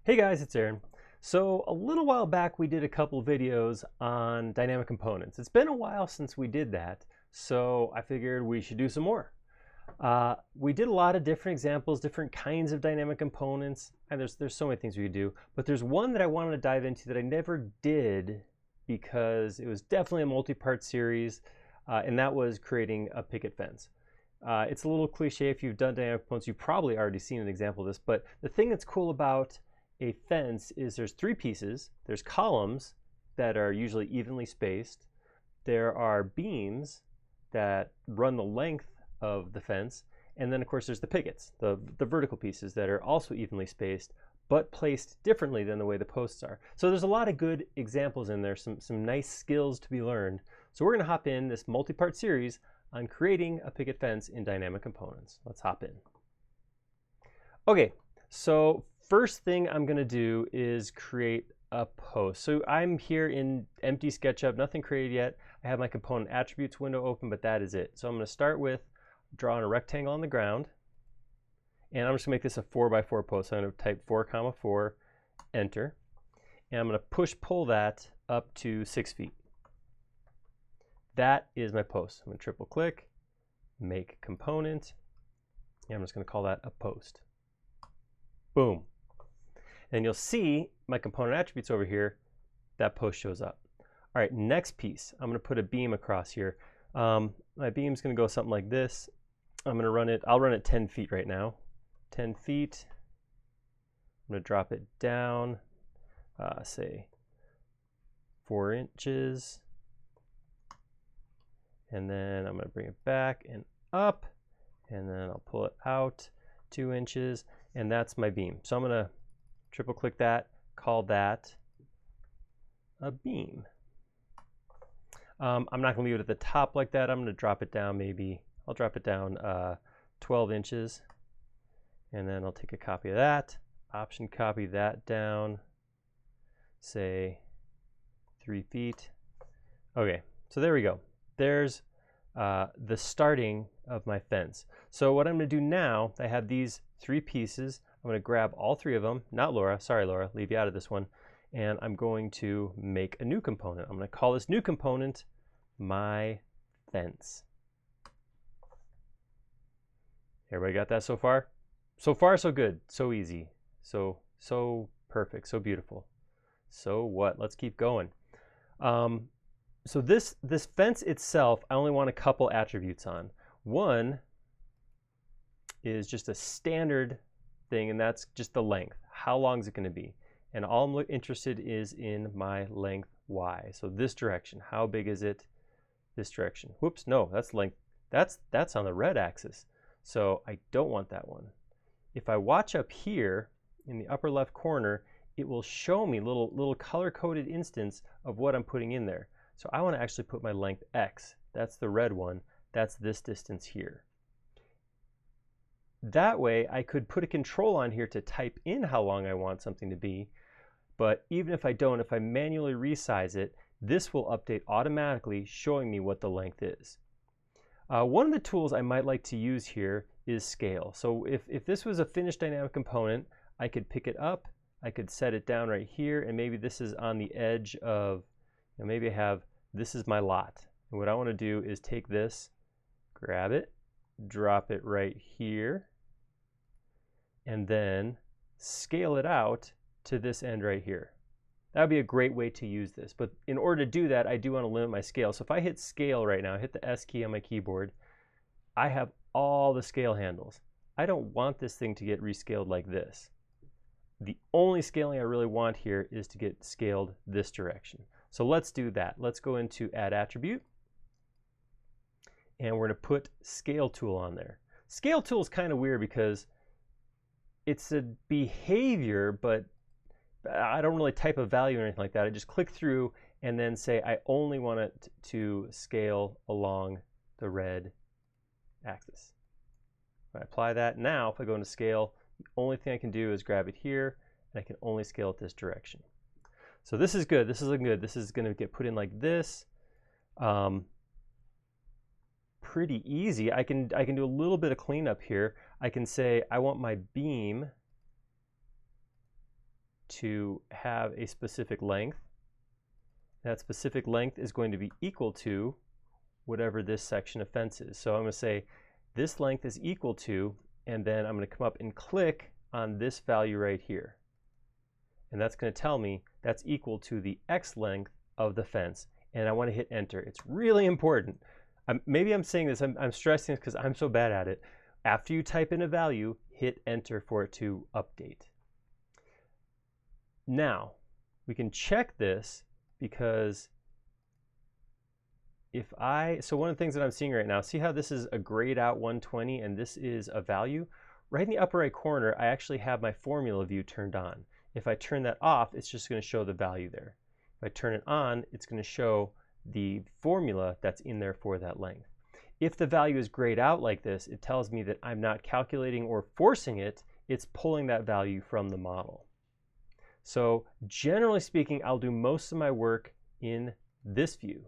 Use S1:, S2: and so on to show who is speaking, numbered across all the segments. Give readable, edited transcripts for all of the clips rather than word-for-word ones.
S1: Hey guys, it's Aaron. So a little while back we did a couple videos on dynamic components. It's been a while since we did that, so I figured we should do some more. We did a lot of different examples, different kinds of dynamic components, and there's so many things we could do, but there's one that I wanted to dive into that I never did because it was definitely a multi-part series, and that was creating a picket fence. It's a little cliche. If you've done dynamic components, you've probably already seen an example of this, but the thing that's cool about a fence is there's three pieces. There's columns that are usually evenly spaced. There are beams that run the length of the fence. And then of course there's the pickets, the vertical pieces that are also evenly spaced, but placed differently than the way the posts are. So there's a lot of good examples in there, some nice skills to be learned. So we're gonna hop in this multi-part series on creating a picket fence in dynamic components. Let's hop in. Okay, so first thing I'm going to do is create a post. So I'm here in empty SketchUp, nothing created yet. I have my component attributes window open, but that is it. So I'm going to start with drawing a rectangle on the ground, and I'm just going to make this a 4x4 post. So I'm going to type 4, 4, enter, and I'm going to push-pull that up to 6 feet. That is my post. I'm going to triple click, make component, and I'm just going to call that a post. Boom. And you'll see my component attributes over here, that post shows up. All right, next piece, I'm going to put a beam across here. My beam's going to go something like this. I'm going to run it, I'll run it 10 feet right now. 10 feet. I'm going to drop it down, say 4 inches. And then I'm going to bring it back and up, and then I'll pull it out 2 inches, and that's my beam. So I'm going to triple click that, call that a beam. I'm not going to leave it at the top like that. I'm going to drop it down maybe, I'll drop it down 12 inches, and then I'll take a copy of that, option copy that down, say 3 feet. Okay, so there we go. There's the starting of my fence. So what I'm going to do now, I have these 3 pieces. I'm going to grab all 3 of them, not Laura, sorry Laura, leave you out of this one, and I'm going to make a new component. I'm going to call this new component my fence. Everybody got that so far? So far, so good, so easy, so perfect, so beautiful. So what? Let's keep going. So this fence itself, I only want a couple attributes on. One is just a standard thing, and that's just the length. How long is it going to be? And all I'm interested is in my length y. So this direction, how big is it? This direction. Whoops, no, that's length. That's on the red axis. So I don't want that one. If I watch up here in the upper left corner, it will show me little color-coded instance of what I'm putting in there. So I want to actually put my length x. That's the red one. That's this distance here. That way I could put a control on here to type in how long I want something to be, but even if I don't, if I manually resize it, this will update automatically showing me what the length is. One of the tools I might like to use here is scale. So if this was a finished dynamic component, I could pick it up, I could set it down right here, and maybe this is on the edge of, maybe I have, this is my lot. And what I want to do is take this, grab it, drop it right here, and then scale it out to this end right here. That would be a great way to use this. But in order to do that, I do want to limit my scale. So if I hit scale right now, hit the S key on my keyboard, I have all the scale handles. I don't want this thing to get rescaled like this. The only scaling I really want here is to get scaled this direction. So let's do that. Let's go into Add Attribute, and we're going to put Scale Tool on there. Scale Tool is kind of weird because it's a behavior, but I don't really type a value or anything like that. I just click through and then say I only want it to scale along the red axis. If I apply that now, if I go into Scale, the only thing I can do is grab it here, and I can only scale it this direction. So this is good. This is looking good. This is going to get put in like this. pretty easy. I can do a little bit of cleanup here. I can say I want my beam to have a specific length. That specific length is going to be equal to whatever this section of fence is. So I'm going to say this length is equal to, and then I'm going to come up and click on this value right here. And that's going to tell me that's equal to the X length of the fence. And I want to hit enter. It's really important. Maybe I'm saying this, I'm stressing this because I'm so bad at it. After you type in a value, hit enter for it to update. Now, we can check this because so one of the things that I'm seeing right now, see how this is a grayed out 120 and this is a value? Right in the upper right corner, I actually have my formula view turned on. If I turn that off, it's just going to show the value there. If I turn it on, it's going to show the formula that's in there for that length. If the value is grayed out like this, it tells me that I'm not calculating or forcing it, it's pulling that value from the model. So generally speaking, I'll do most of my work in this view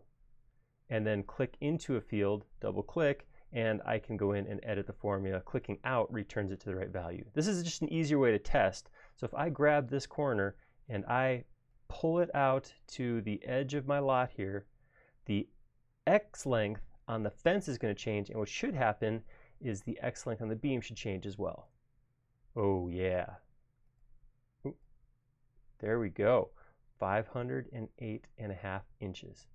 S1: and then click into a field, double click, and I can go in and edit the formula. Clicking out returns it to the right value. This is just an easier way to test. So if I grab this corner and I pull it out to the edge of my lot here, the X length on the fence is going to change, and what should happen is the X length on the beam should change as well. Oh yeah. Ooh. There we go. 508.5 inches.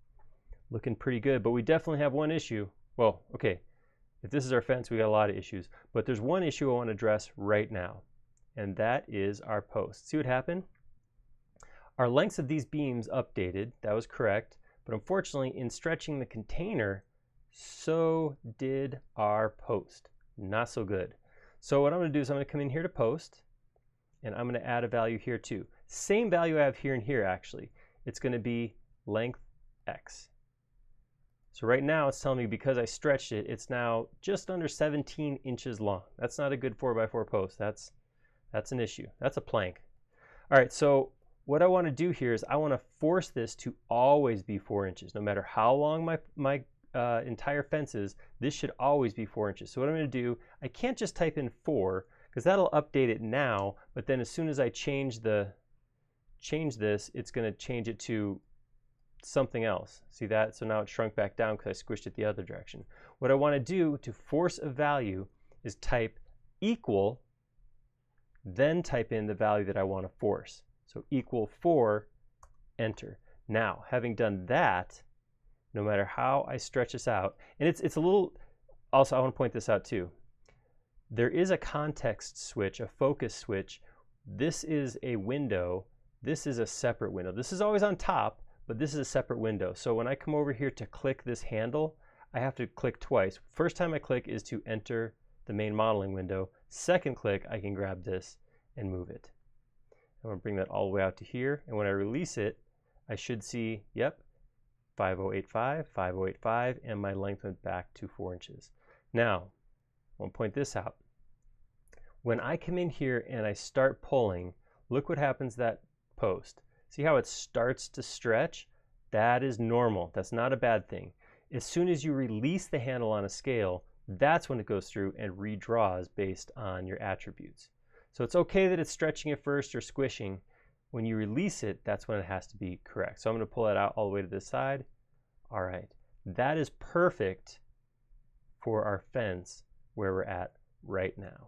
S1: Looking pretty good, but we definitely have one issue. Well, okay, if this is our fence, we got a lot of issues, but there's one issue I want to address right now, and that is our post. See what happened? Our lengths of these beams updated, that was correct, but unfortunately in stretching the container, so did our post. Not so good. So what I'm going to do is I'm going to come in here to post, and I'm going to add a value here too. Same value I have here and here actually. It's going to be length X. So right now it's telling me because I stretched it, it's now just under 17 inches long. That's not a good 4x4 post. That's an issue. That's a plank. All right, so what I want to do here is I want to force this to always be 4 inches. No matter how long my entire fence is, this should always be 4 inches. So what I'm going to do, I can't just type in 4 because that'll update it now, but then as soon as I change this, it's going to change it to something else. See that? So now it shrunk back down because I squished it the other direction. What I want to do to force a value is type equal, then type in the value that I want to force. So equal 4, enter. Now, having done that, no matter how I stretch this out, and it's a little, also I want to point this out too. There is a context switch, a focus switch. This is a window. This is a separate window. This is always on top, but this is a separate window. So when I come over here to click this handle, I have to click twice. First time I click is to enter the main modeling window. Second click, I can grab this and move it. I'm going to bring that all the way out to here, and when I release it, I should see, yep, 5085, 5085, and my length went back to 4 inches. Now, I want to point this out. When I come in here and I start pulling, look what happens to that post. See how it starts to stretch? That is normal. That's not a bad thing. As soon as you release the handle on a scale, that's when it goes through and redraws based on your attributes. So it's okay that it's stretching at first or squishing. When you release it, that's when it has to be correct. So I'm going to pull it out all the way to this side. All right. That is perfect for our fence where we're at right now.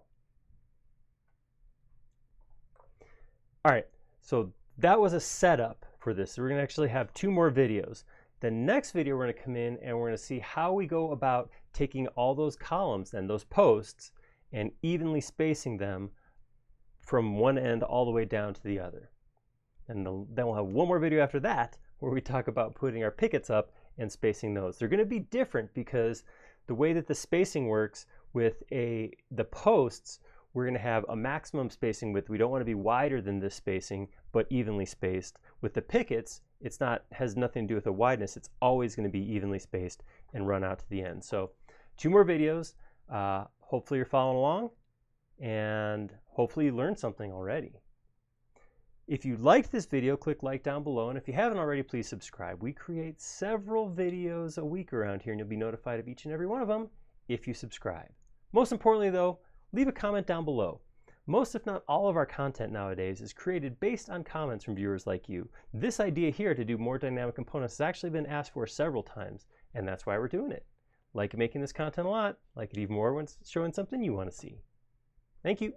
S1: All right. So that was a setup for this. So we're going to actually have 2 more videos. The next video we're going to come in and we're going to see how we go about taking all those columns and those posts and evenly spacing them from one end all the way down to the other. And then we'll have one more video after that where we talk about putting our pickets up and spacing those. They're going to be different because the way that the spacing works with the posts, we're going to have a maximum spacing width. We don't want to be wider than this spacing, but evenly spaced. With the pickets, has nothing to do with the wideness. It's always going to be evenly spaced and run out to the end. So 2 more videos. Hopefully you're following along, and hopefully you learned something already. If you liked this video, click like down below, and if you haven't already, please subscribe. We create several videos a week around here, and you'll be notified of each and every one of them if you subscribe. Most importantly though, leave a comment down below. Most, if not all, of our content nowadays is created based on comments from viewers like you. This idea here to do more dynamic components has actually been asked for several times, and that's why we're doing it. Like making this content a lot, like it even more when showing something you want to see. Thank you.